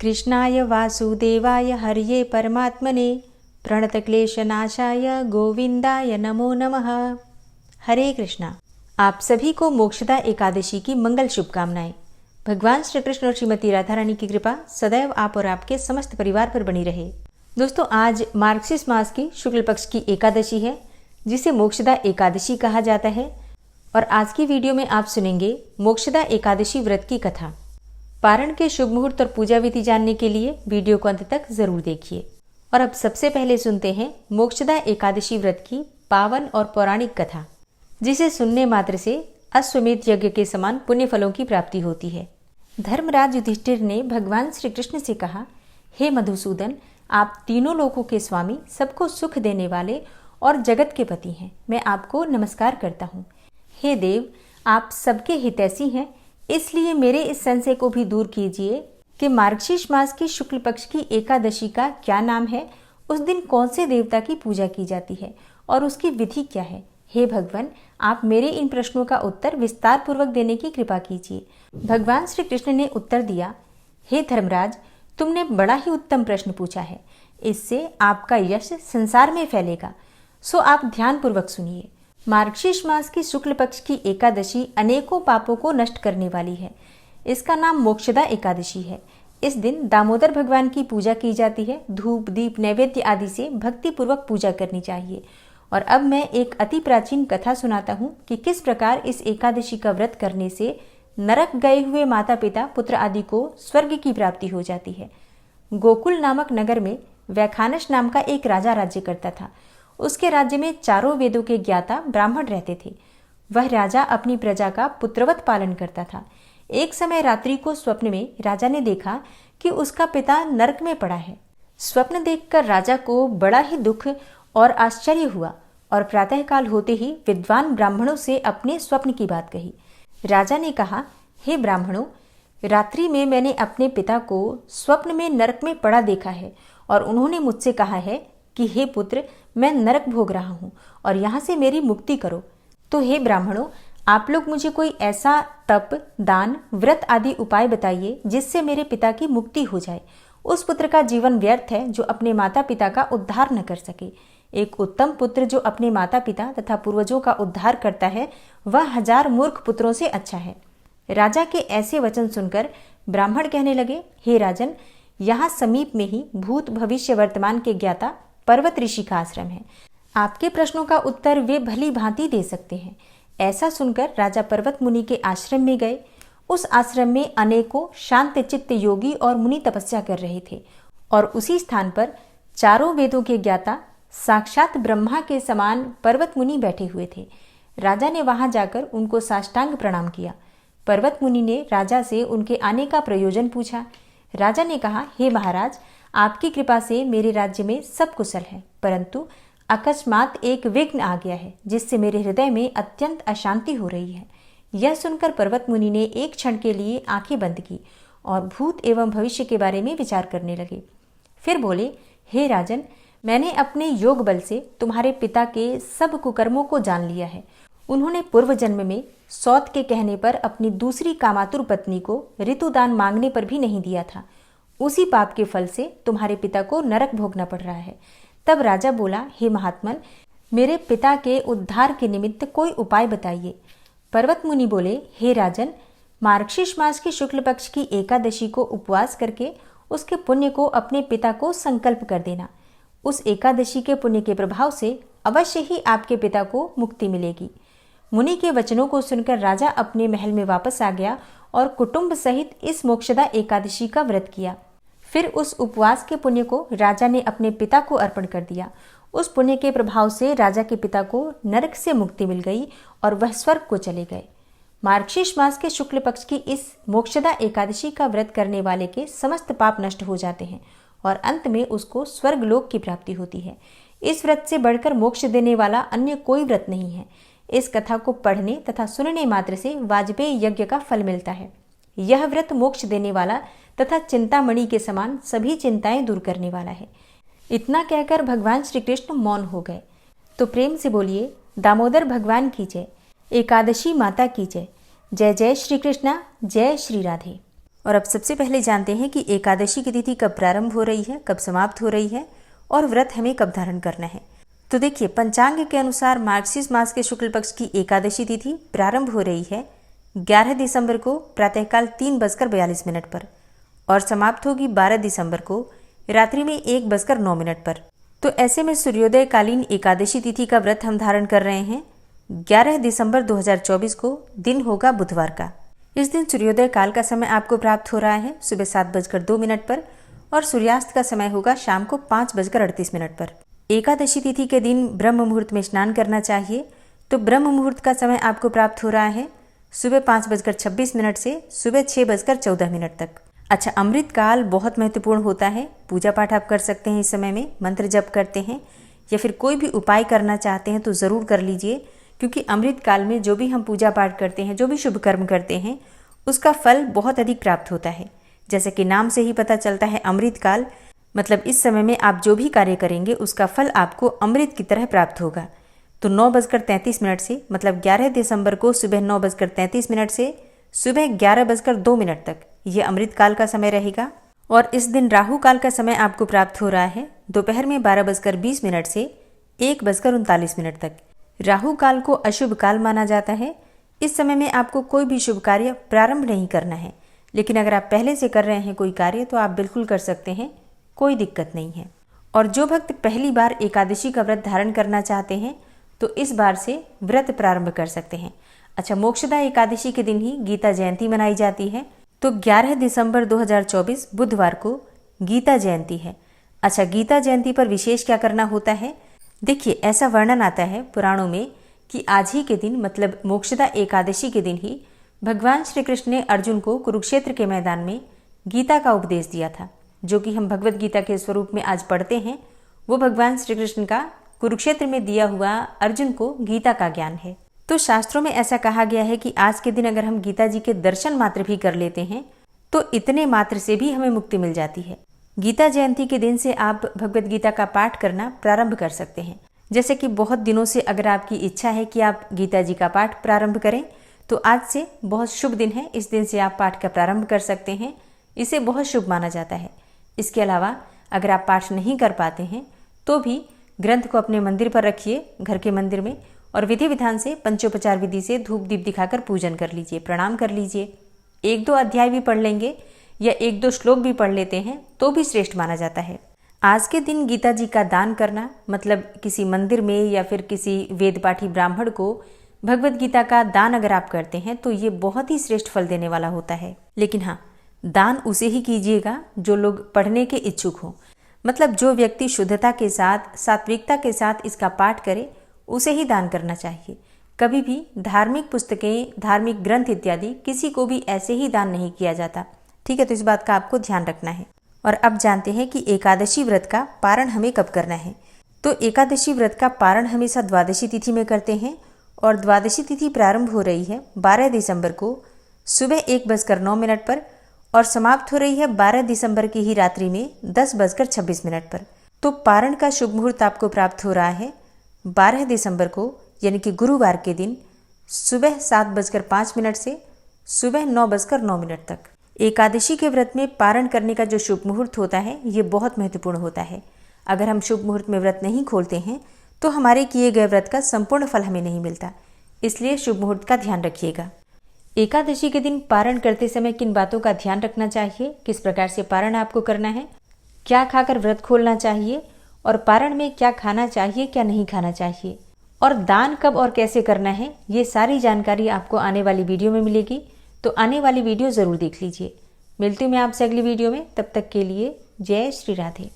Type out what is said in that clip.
कृष्णाय वासुदेवाय हरये परमात्मने प्रणतक्लेशनाशाय गोविंदाय नमो नमः। हरे कृष्णा। आप सभी को मोक्षदा एकादशी की मंगल शुभकामनाएं। भगवान श्री कृष्ण और श्रीमती राधा रानी की कृपा सदैव आप और आपके समस्त परिवार पर बनी रहे। दोस्तों, आज मार्गशीर्ष मास की शुक्ल पक्ष की एकादशी है, जिसे मोक्षदा एकादशी कहा जाता है। और आज की वीडियो में आप सुनेंगे मोक्षदा एकादशी व्रत की कथा। पारण के शुभ मुहूर्त और पूजा विधि जानने के लिए वीडियो को अंत तक जरूर देखिए। और अब सबसे पहले सुनते हैं मोक्षदा एकादशी व्रत की पावन और पौराणिक कथा, जिसे सुनने मात्र से अश्वमेध यज्ञ के समान पुण्य फलों की प्राप्ति होती है। धर्मराज युधिष्ठिर ने भगवान श्री कृष्ण से कहा, हे मधुसूदन, आप तीनों लोकों के स्वामी, सबको सुख देने वाले और जगत के पति हैं। मैं आपको नमस्कार करता हूँ। हे देव, आप सबके हितैषी हैं, इसलिए मेरे इस संशय को भी दूर कीजिए कि मार्गशीर्ष मास की शुक्ल पक्ष की एकादशी का क्या नाम है, उस दिन कौन से देवता की पूजा की जाती है और उसकी विधि क्या है। हे भगवान, आप मेरे इन प्रश्नों का उत्तर विस्तार पूर्वक देने की कृपा कीजिए। भगवान श्री कृष्ण ने उत्तर दिया, हे धर्मराज, तुमने बड़ा ही उत्तम प्रश्न पूछा है। इससे आपका यश संसार में फैलेगा, सो आप ध्यान पूर्वक सुनिए। मार्गशीर्ष मास की शुक्ल पक्ष की एकादशी अनेकों पापों को नष्ट करने वाली है। इसका नाम मोक्षदा एकादशी है। इस दिन दामोदर भगवान की पूजा की जाती है। धूप, दीप, नैवेद्य आदि से भक्ति पूर्वक पूजा करनी चाहिए। और अब मैं एक अति प्राचीन कथा सुनाता हूँ कि किस प्रकार इस एकादशी का व्रत करने से नरक गए हुए माता पिता, पुत्र आदि को स्वर्ग की प्राप्ति हो जाती है। गोकुल नामक नगर में वैखानस नाम का एक राजा राज्य करता था। उसके राज्य में चारों वेदों के ज्ञाता ब्राह्मण रहते थे। वह राजा अपनी प्रजा का पुत्रवत पालन करता था। एक समय रात्रि को स्वप्न में राजा ने देखा कि उसका पिता नरक में पड़ा है। स्वप्न देखकर राजा को बड़ा ही दुख और आश्चर्य हुआ और प्रातःकाल होते ही विद्वान ब्राह्मणों से अपने स्वप्न की बात कही। राजा ने कहा, हे ब्राह्मणों, रात्रि में मैंने अपने पिता को स्वप्न में नरक में पड़ा देखा है और उन्होंने मुझसे कहा है कि हे पुत्र, मैं नरक भोग रहा हूँ और यहाँ से मेरी मुक्ति करो। तो हे ब्राह्मणों, आप लोग मुझे कोई ऐसा तप, दान, व्रत आदि उपाय बताइए जिससे मेरे पिता की मुक्ति हो जाए। उस पुत्र का जीवन व्यर्थ है जो अपने माता पिता का उद्धार न कर सके। एक उत्तम पुत्र जो अपने माता पिता तथा पूर्वजों का उद्धार करता है, वह 1000 मूर्ख पुत्रों से अच्छा है। राजा के ऐसे वचन सुनकर ब्राह्मण कहने लगे, हे राजन, यहाँ समीप में ही भूत, भविष्य, वर्तमान के ज्ञाता पर्वत ऋषि का आश्रम है। आपके प्रश्नों का उत्तर वे भली भांति दे सकते हैं। ऐसा सुनकर राजा पर्वत मुनि के आश्रम में गए। उस आश्रम में अनेकों शांत चित्त योगी और मुनि तपस्या कर रहे थे और उसी स्थान पर चारों वेदों के ज्ञाता साक्षात ब्रह्मा के समान पर्वत मुनि बैठे हुए थे। राजा ने वहां जाकर उनको साष्टांग प्रणाम किया। पर्वत मुनि ने राजा से उनके आने का प्रयोजन पूछा। राजा ने कहा, हे महाराज, आपकी कृपा से मेरे राज्य में सब कुशल है, परंतु अकस्मात एक विघ्न आ गया है जिससे मेरे हृदय में अत्यंत अशांति हो रही है। यह सुनकर पर्वत मुनि ने एक क्षण के लिए आंखें बंद की और भूत एवं भविष्य के बारे में विचार करने लगे। फिर बोले, हे राजन, मैंने अपने योग बल से तुम्हारे पिता के सब कुकर्मों को जान लिया है। उन्होंने पूर्व जन्म में सौत के कहने पर अपनी दूसरी कामातुर पत्नी को ऋतुदान मांगने पर भी नहीं दिया था। उसी पाप के फल से तुम्हारे पिता को नरक भोगना पड़ रहा है। तब राजा बोला, हे महात्मन, मेरे पिता के उद्धार के निमित्त कोई उपाय बताइए। पर्वत मुनि बोले, हे राजन, मार्गशीर्ष मास की शुक्ल पक्ष की एकादशी को उपवास करके उसके पुण्य को अपने पिता को संकल्प कर देना। उस एकादशी के पुण्य के प्रभाव से अवश्य ही आपके पिता को मुक्ति मिलेगी। मुनि के वचनों को सुनकर राजा अपने महल में वापस आ गया और कुटुंब सहित इस मोक्षदा एकादशी का व्रत किया। फिर उस उपवास के पुण्य को राजा ने अपने पिता को अर्पण कर दिया। उस पुण्य के प्रभाव से राजा के पिता को नरक से मुक्ति मिल गई और वह स्वर्ग को चले गए। मार्गशीर्ष मास के शुक्ल पक्ष की इस मोक्षदा एकादशी का व्रत करने वाले के समस्त पाप नष्ट हो जाते हैं और अंत में उसको स्वर्ग लोक की प्राप्ति होती है। इस व्रत से बढ़कर मोक्ष देने वाला अन्य कोई व्रत नहीं है। इस कथा को पढ़ने तथा सुनने मात्र से वाजपेयी यज्ञ का फल मिलता है। यह व्रत मोक्ष देने वाला तथा चिंतामणि के समान सभी चिंताएं दूर करने वाला है। इतना कहकर भगवान श्री कृष्ण मौन हो गए। तो प्रेम से बोलिए, दामोदर भगवान की जय, एकादशी माता की जय। जय जय श्री कृष्णा, जय श्री राधे। और अब सबसे पहले जानते हैं कि एकादशी की तिथि कब प्रारंभ हो रही है, कब समाप्त हो रही है और व्रत हमें कब धारण करना है। तो देखिए, पंचांग के अनुसार मार्गशीर्ष मास के शुक्ल पक्ष की एकादशी तिथि प्रारंभ हो रही है 11 दिसंबर को प्रातःकाल 3:42 पर और समाप्त होगी 12 दिसंबर को रात्रि में 1:09 पर। तो ऐसे में सूर्योदय कालीन एकादशी तिथि का व्रत हम धारण कर रहे हैं 11 दिसंबर 2024 को। दिन होगा बुधवार का। इस दिन सूर्योदय काल का समय आपको प्राप्त हो रहा है सुबह 7:02 पर और सूर्यास्त का समय होगा शाम को 5:38 पर। एकादशी तिथि के दिन ब्रह्म मुहूर्त में स्नान करना चाहिए। तो ब्रह्म मुहूर्त का समय आपको प्राप्त हो रहा है सुबह 5:26 से सुबह 6:14 तक। अच्छा, अमृत काल बहुत महत्वपूर्ण होता है। पूजा पाठ आप कर सकते हैं इस समय में, मंत्र जप करते हैं या फिर कोई भी उपाय करना चाहते हैं तो ज़रूर कर लीजिए, क्योंकि अमृत काल में जो भी हम पूजा पाठ करते हैं, जो भी शुभ कर्म करते हैं, उसका फल बहुत अधिक प्राप्त होता है। जैसे कि नाम से ही पता चलता है अमृत काल, मतलब इस समय में आप जो भी कार्य करेंगे उसका फल आपको अमृत की तरह प्राप्त होगा। तो 9:33 से मतलब 11 दिसंबर को सुबह 9:33 से सुबह 11:02 तक ये अमृत काल का समय रहेगा। और इस दिन राहु काल का समय आपको प्राप्त हो रहा है दोपहर में 12:20 से 1:39 तक। राहु काल को अशुभ काल माना जाता है। इस समय में आपको कोई भी शुभ कार्य प्रारंभ नहीं करना है, लेकिन अगर आप पहले से कर रहे हैं कोई कार्य तो आप बिल्कुल कर सकते हैं, कोई दिक्कत नहीं है। और जो भक्त पहली बार एकादशी का व्रत धारण करना चाहते हैं तो इस बार से व्रत प्रारंभ कर सकते हैं। अच्छा, मोक्षदा एकादशी के दिन ही गीता जयंती मनाई जाती है। तो 11 दिसंबर 2024 बुधवार को गीता जयंती है। अच्छा, गीता जयंती पर विशेष क्या करना होता है? देखिए, ऐसा वर्णन आता है पुराणों में कि आज ही के दिन मतलब मोक्षदा एकादशी के दिन ही भगवान श्री कृष्ण ने अर्जुन को कुरुक्षेत्र के मैदान में गीता का उपदेश दिया था, जो कि हम भगवत गीता के स्वरूप में आज पढ़ते हैं। वो भगवान श्री कृष्ण का कुरुक्षेत्र में दिया हुआ अर्जुन को गीता का ज्ञान है। तो शास्त्रों में ऐसा कहा गया है कि आज के दिन अगर हम गीता जी के दर्शन मात्र भी कर लेते हैं तो इतने मात्र से भी हमें मुक्ति मिल जाती है। गीता जयंती के दिन से आप भगवत गीता का पाठ करना प्रारंभ कर सकते हैं। जैसे कि बहुत दिनों से अगर आपकी इच्छा है कि आप गीता जी का पाठ प्रारंभ करें तो आज से बहुत शुभ दिन है। इस दिन से आप पाठ का प्रारंभ कर सकते हैं। इसे बहुत शुभ माना जाता है। इसके अलावा अगर आप पाठ नहीं कर पाते हैं तो भी ग्रंथ को अपने मंदिर पर रखिए, घर के मंदिर में, और विधि विधान से पंचोपचार विधि से धूप दीप दिखाकर पूजन कर लीजिए, प्रणाम कर लीजिए। 1-2 अध्याय भी पढ़ लेंगे या 1-2 श्लोक भी पढ़ लेते हैं तो भी श्रेष्ठ माना जाता है। आज के दिन गीता जी का दान करना, मतलब किसी मंदिर में या फिर किसी वेद पाठी ब्राह्मण को भगवत गीता का दान अगर आप करते हैं तो ये बहुत ही श्रेष्ठ फल देने वाला होता है। लेकिन हाँ, दान उसे ही कीजिएगा जो लोग पढ़ने के इच्छुक हों, मतलब जो व्यक्ति शुद्धता के साथ, सात्विकता के साथ इसका पाठ करे उसे ही दान करना चाहिए। कभी भी धार्मिक पुस्तकें, धार्मिक ग्रंथ इत्यादि किसी को भी ऐसे ही दान नहीं किया जाता। ठीक है, तो इस बात का आपको ध्यान रखना है। और अब जानते हैं कि एकादशी व्रत का पारण हमें कब करना है। तो एकादशी व्रत का पारण हमेशा द्वादशी तिथि में करते हैं और द्वादशी तिथि प्रारंभ हो रही है 12 दिसंबर को सुबह 1:09 पर और समाप्त हो रही है 12 दिसंबर की ही रात्रि में 10:26 पर। तो पारण का शुभ मुहूर्त आपको प्राप्त हो रहा है 12 दिसंबर को, यानी कि गुरुवार के दिन सुबह 7:05 से सुबह 9:09 तक। एकादशी के व्रत में पारण करने का जो शुभ मुहूर्त होता है ये बहुत महत्वपूर्ण होता है। अगर हम शुभ मुहूर्त में व्रत नहीं खोलते हैं तो हमारे किए गए व्रत का संपूर्ण फल हमें नहीं मिलता। इसलिए शुभ मुहूर्त का ध्यान रखिएगा। एकादशी के दिन पारण करते समय किन बातों का ध्यान रखना चाहिए, किस प्रकार से पारण आपको करना है, क्या खाकर व्रत खोलना चाहिए और पारण में क्या खाना चाहिए, क्या नहीं खाना चाहिए, और दान कब और कैसे करना है, ये सारी जानकारी आपको आने वाली वीडियो में मिलेगी। तो आने वाली वीडियो ज़रूर देख लीजिए। मिलती हूँ मैं आपसे अगली वीडियो में। तब तक के लिए जय श्री राधे।